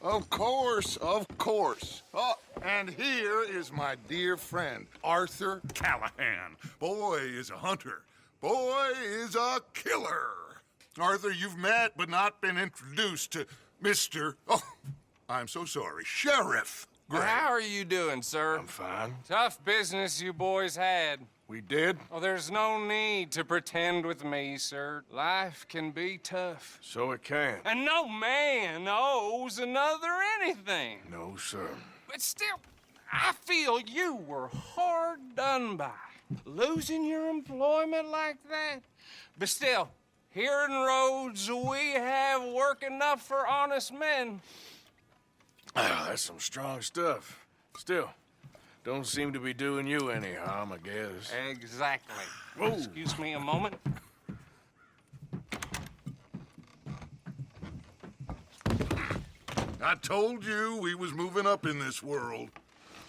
Of course, of course. Oh, and here is my dear friend, Arthur Callahan. Boy is a hunter. Boy is a killer. Arthur, you've met but not been introduced to Mr. Oh, I'm so sorry, Sheriff Gray. How are you doing, sir? I'm fine. Tough business you boys had. We did? Well, there's no need to pretend with me, sir. Life can be tough. So it can. And no man owes another anything. No, sir. But still, I feel you were hard done by. Losing your employment like that. But still, here in Rhodes, we have work enough for honest men. Ah, that's some strong stuff. Still, don't seem to be doing you any harm, I guess. Exactly. Whoa. Excuse me a moment. I told you we was moving up in this world.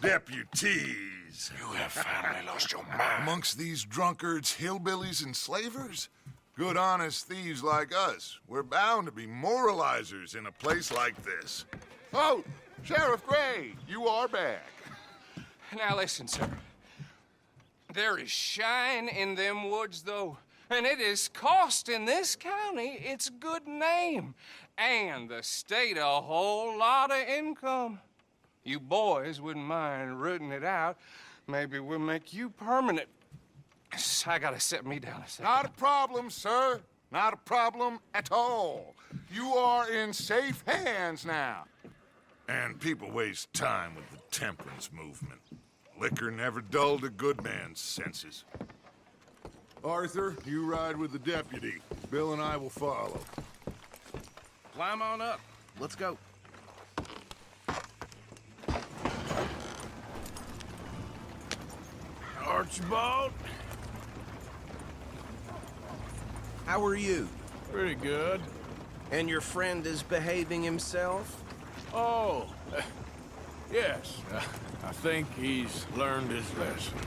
Deputies. You have finally lost your mind. Amongst these drunkards, hillbillies, and slavers? Good, honest thieves like us. We're bound to be moralizers in a place like this. Oh, Sheriff Gray, you are back. Now listen, sir. There is shine in them woods, though, and it is costing this county its good name and the state a whole lot of income. You boys wouldn't mind rooting it out. Maybe we'll make you permanent. I gotta sit me down a second. Not a problem, sir. Not a problem at all. You are in safe hands now. And people waste time with the temperance movement. Liquor never dulled a good man's senses. Arthur, you ride with the deputy. Bill and I will follow. Climb on up. Let's go. Archibald? How are you? Pretty good. And your friend is behaving himself? Oh, yes. I think he's learned his lesson.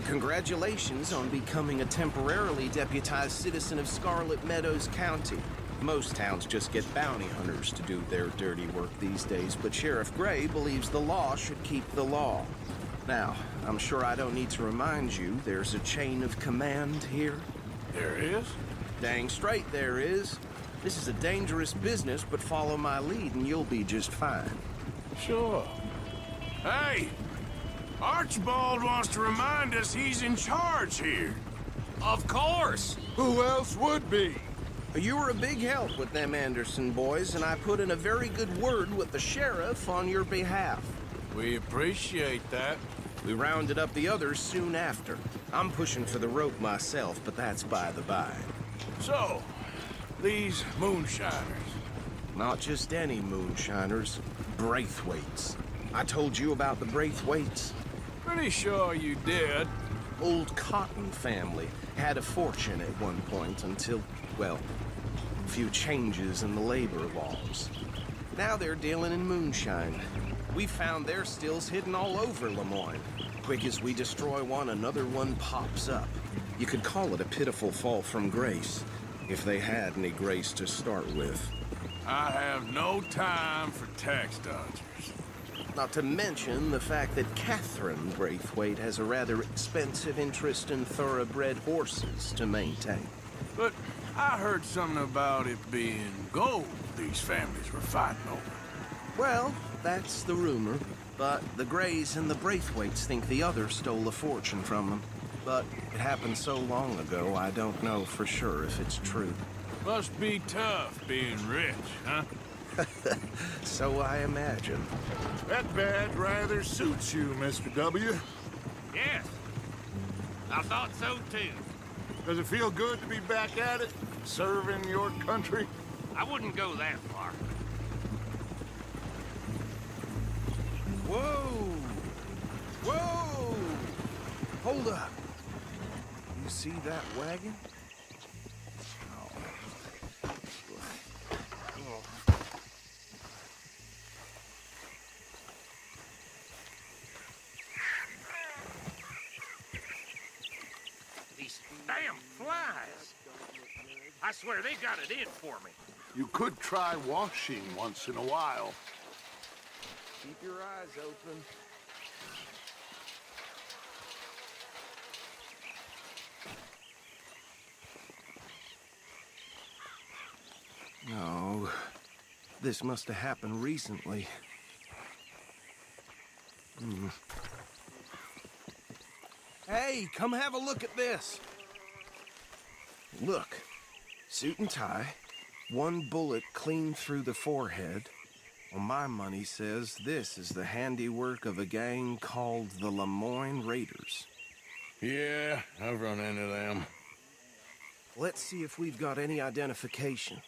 Congratulations on becoming a temporarily deputized citizen of Scarlet Meadows County. Most towns just get bounty hunters to do their dirty work these days, but Sheriff Gray believes the law should keep the law. Now, I'm sure I don't need to remind you there's a chain of command here. There is? Dang straight there is. This is a dangerous business, but follow my lead and you'll be just fine. Sure. Hey! Archibald wants to remind us he's in charge here. Of course. Who else would be? You were a big help with them Anderson boys, and I put in a very good word with the sheriff on your behalf. We appreciate that. We rounded up the others soon after. I'm pushing for the rope myself, but that's by the by. So, these moonshiners. Not just any moonshiners, Braithwaites. I told you about the Braithwaites. Pretty sure you did. Old Cotton family had a fortune at one point until, well, a few changes in the labor laws. Now they're dealing in moonshine. We found their stills hidden all over Lemoyne. Quick as we destroy one, another one pops up. You could call it a pitiful fall from grace, if they had any grace to start with. I have no time for tax dodgers. Not to mention the fact that Catherine Braithwaite has a rather expensive interest in thoroughbred horses to maintain. But I heard something about it being gold these families were fighting over. Well, that's the rumor. But the Grays and the Braithwaites think the other stole a fortune from them. But it happened so long ago, I don't know for sure if it's true. Must be tough being rich, huh? So I imagine. That badge rather suits you, Mr. W. Yes. I thought so, too. Does it feel good to be back at it, serving your country? I wouldn't go that far. Whoa! Whoa! Hold up. You see that wagon? These damn flies. I swear they got it in for me. You could try washing once in a while. Keep your eyes open. No, this must have happened recently. Hey, come have a look at this. Look, suit and tie, one bullet clean through the forehead. Well, my money says this is the handiwork of a gang called the Lawmen Raiders. Yeah, I've run into them. Let's see if we've got any identification.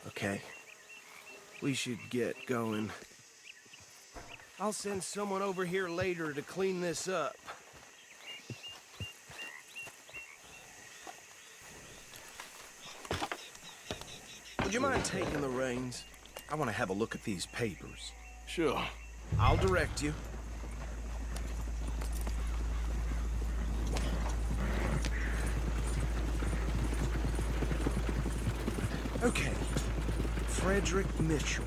Okay. We should get going. I'll send someone over here later to clean this up. Would you mind taking the reins? I want to have a look at these papers. Sure. I'll direct you. Okay. Frederick Mitchell,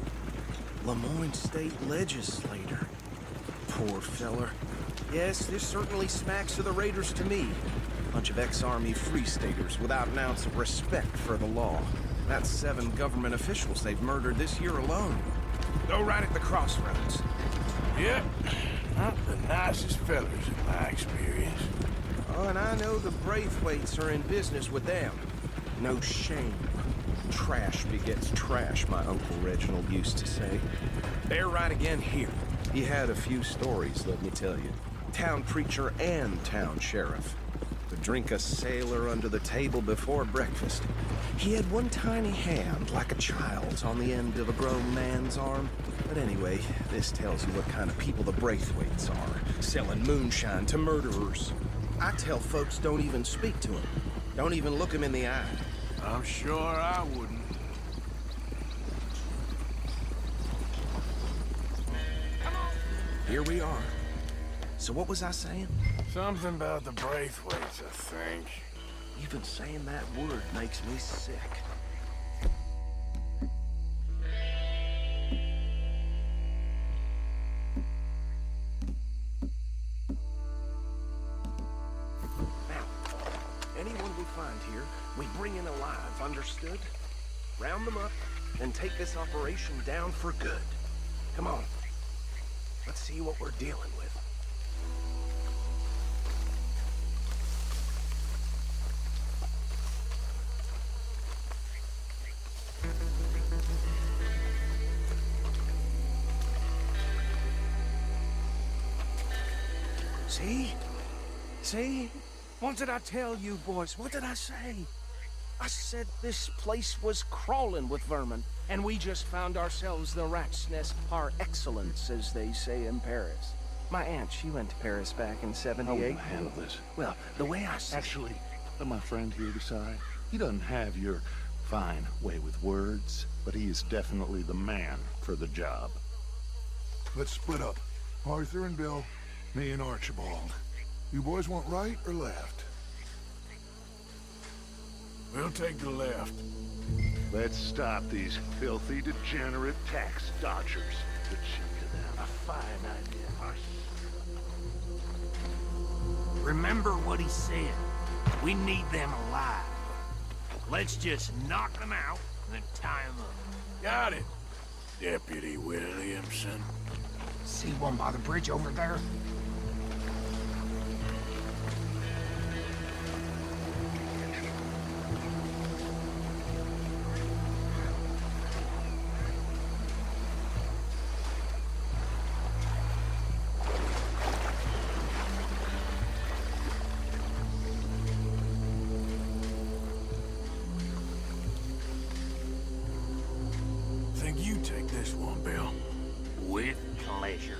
Lemoyne State Legislator. Poor feller. Yes, this certainly smacks of the Raiders to me. Bunch of ex-Army Free Staters without an ounce of respect for the law. That's 7 government officials they've murdered this year alone. Go right at the crossroads. Yep. Not the nicest fellers in my experience. Oh, and I know the Braithwaites are in business with them. No shame. Trash begets trash, my Uncle Reginald used to say. They're right again here. He had a few stories, let me tell you. Town preacher and town sheriff. Would drink a sailor under the table before breakfast. He had one tiny hand, like a child's, on the end of a grown man's arm. But anyway, this tells you what kind of people the Braithwaites are, selling moonshine to murderers. I tell folks don't even speak to him. Don't even look him in the eye. I'm sure I wouldn't. Here we are. So what was I saying? Something about the Braithwaites, I think. Even saying that word makes me sick. Now, anyone we find here, we bring in alive, understood? Round them up, and take this operation down for good. Come on. Let's see what we're dealing with. See? See? What did I tell you, boys? What did I say? I said this place was crawling with vermin, and we just found ourselves the rat's nest par excellence, as they say in Paris. My aunt, she went to Paris back in How '78. will I handle this? Well, the way I see Actually, let my friend here decide. He doesn't have your fine way with words, but he is definitely the man for the job. Let's split up. Arthur and Bill, me and Archibald. You boys want right or left? We'll take the left. Let's stop these filthy, degenerate tax dodgers. The cheek of them. A fine idea. Remember what he said. We need them alive. Let's just knock them out and then tie them up. Got it, Deputy Williamson. See one by the bridge over there? Think you take this one, Bill. With pleasure.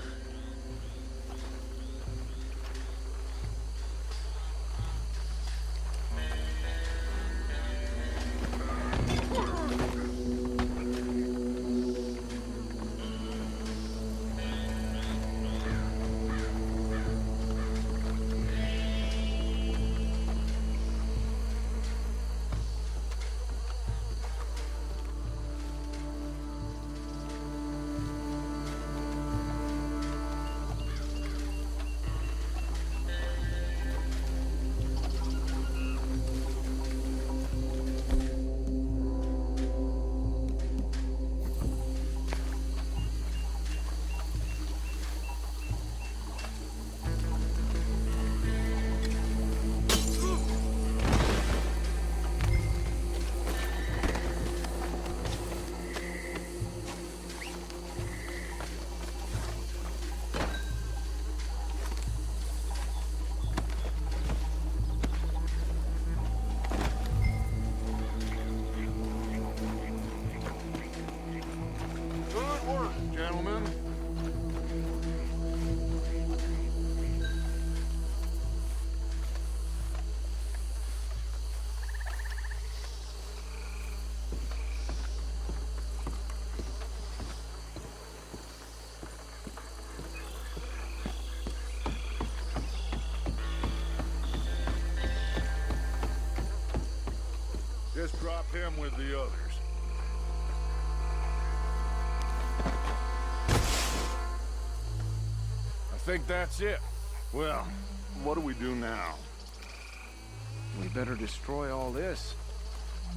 Just drop him with the others. I think that's it. Well, what do we do now? We better destroy all this.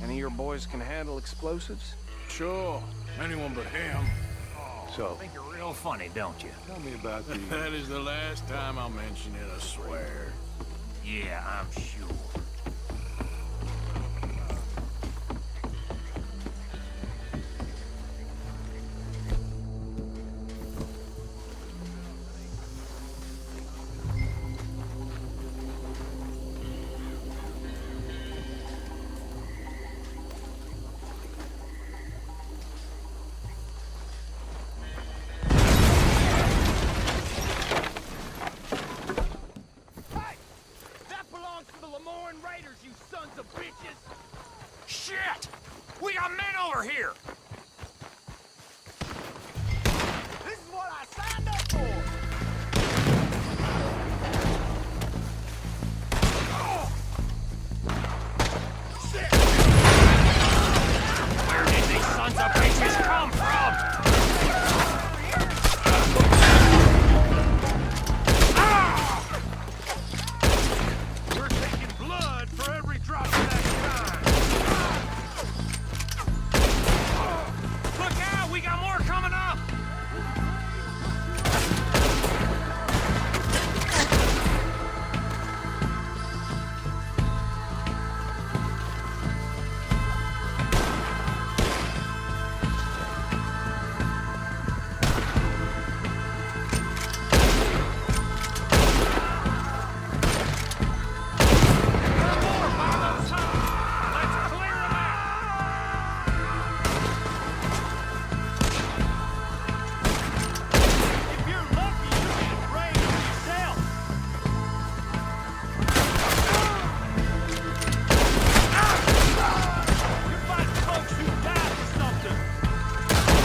Any of your boys can handle explosives? Sure. Anyone but him. So, Think you're real funny, don't you? tell me about the... That is the last time I'll mention it, I swear. Yeah, I'm sure. Shit! We got men over here! This is what I signed up for! Shit! Where did these sons of bitches come from? We're taking blood for every drop of that kind. Look out! We got more coming up! More by the ton! Let's clear them out! If you're lucky, you can raise yourself. You're fighting folks who died for something.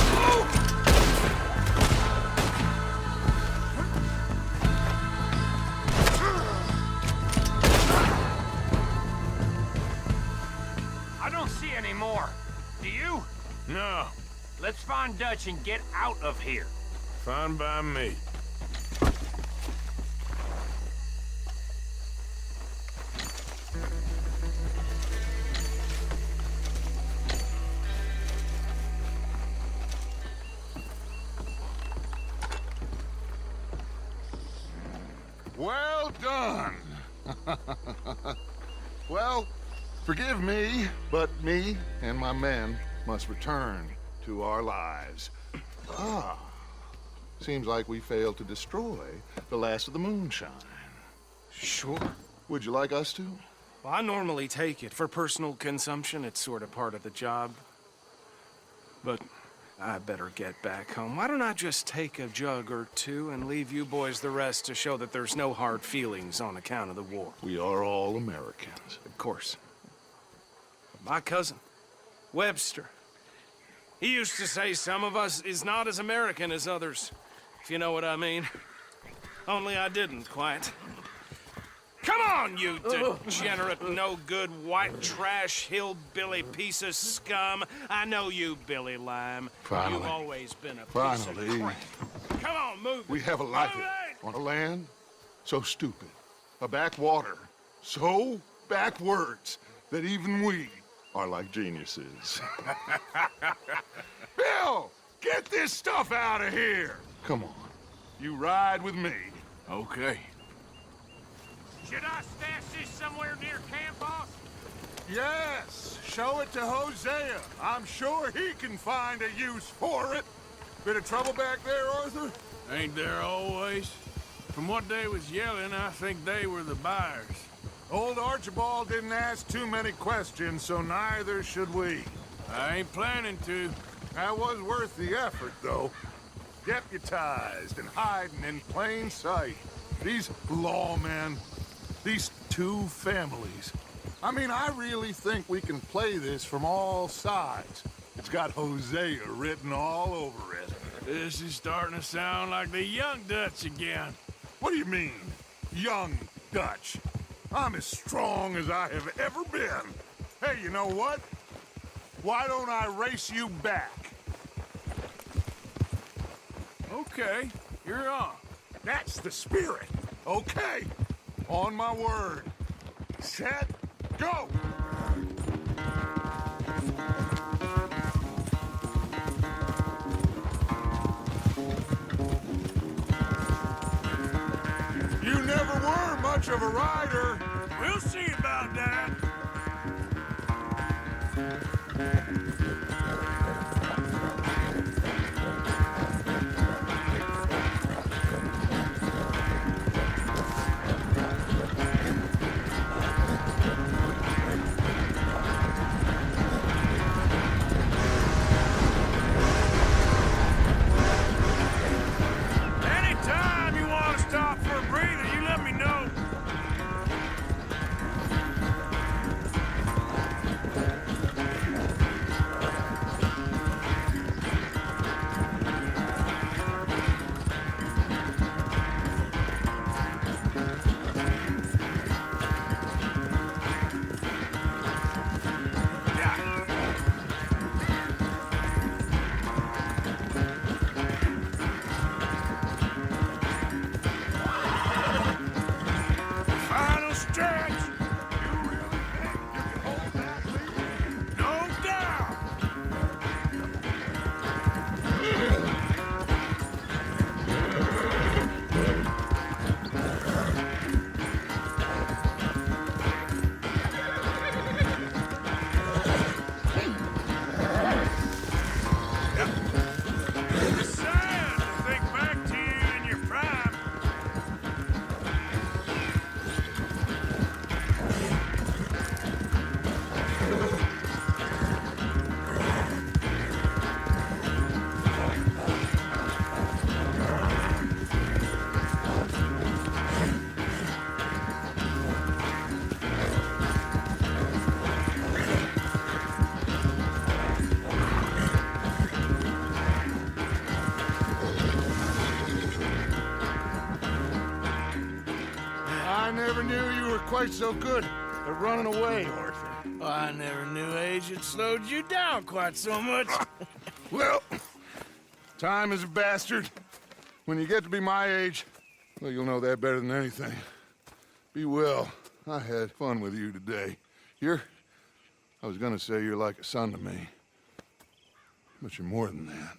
I don't see any more. Do you? No, Let's find Dutch and get out of here. fine by me. Well done. Well, forgive me, but me and my men must return to our lives. Ah, seems like we failed to destroy the last of the moonshine. Sure. Would you like us to? Well, I normally take it. For personal consumption, it's sort of part of the job. But I better get back home. Why don't I just take a jug or two and leave you boys the rest to show that there's no hard feelings on account of the war? We are all Americans. Of course. My cousin, Webster, he used to say some of us is not as American as others, if you know what I mean. Only I didn't quite. Come on, you degenerate, no-good, white trash, hillbilly piece of scum. I know you, Billy Lime. Finally. You've always been a piece Finally. of crap. Come on, move We it. have a life Move it! on a land so stupid, a backwater so backwards that even we are like geniuses. Bill, get this stuff out of here. Come on, you ride with me. Okay. Should I stash this somewhere near camp, boss? Yes, show it to Hosea. I'm sure he can find a use for it. Bit of trouble back there, Arthur? Ain't there always? From what they was yelling, I think they were the buyers. Old Archibald didn't ask too many questions, so neither should we. I ain't planning to. That was worth the effort, though. Deputized and hiding in plain sight. These lawmen, these two families. I mean, I really think we can play this from all sides. It's got Hosea written all over it. This is starting to sound like the young Dutch again. What do you mean, young Dutch? I'm as strong as I have ever been. Hey, you know what? Why don't I race you back? Okay, you're on. That's the spirit. Okay. On my word. Set, go! You never were much of a rider. We'll see about that. Anytime you want to stop for a breather, you let me know. Final stretch. You really think you can hold that lead? No doubt. The sand will think back to you in your prime. I never knew you were quite so good at running away, Arthur. I never knew age had slowed you down quite so much. Well, time is a bastard. When you get to be my age, well, you'll know that better than anything. Be well. I had fun with you today. I was gonna say you're like a son to me. But you're more than that.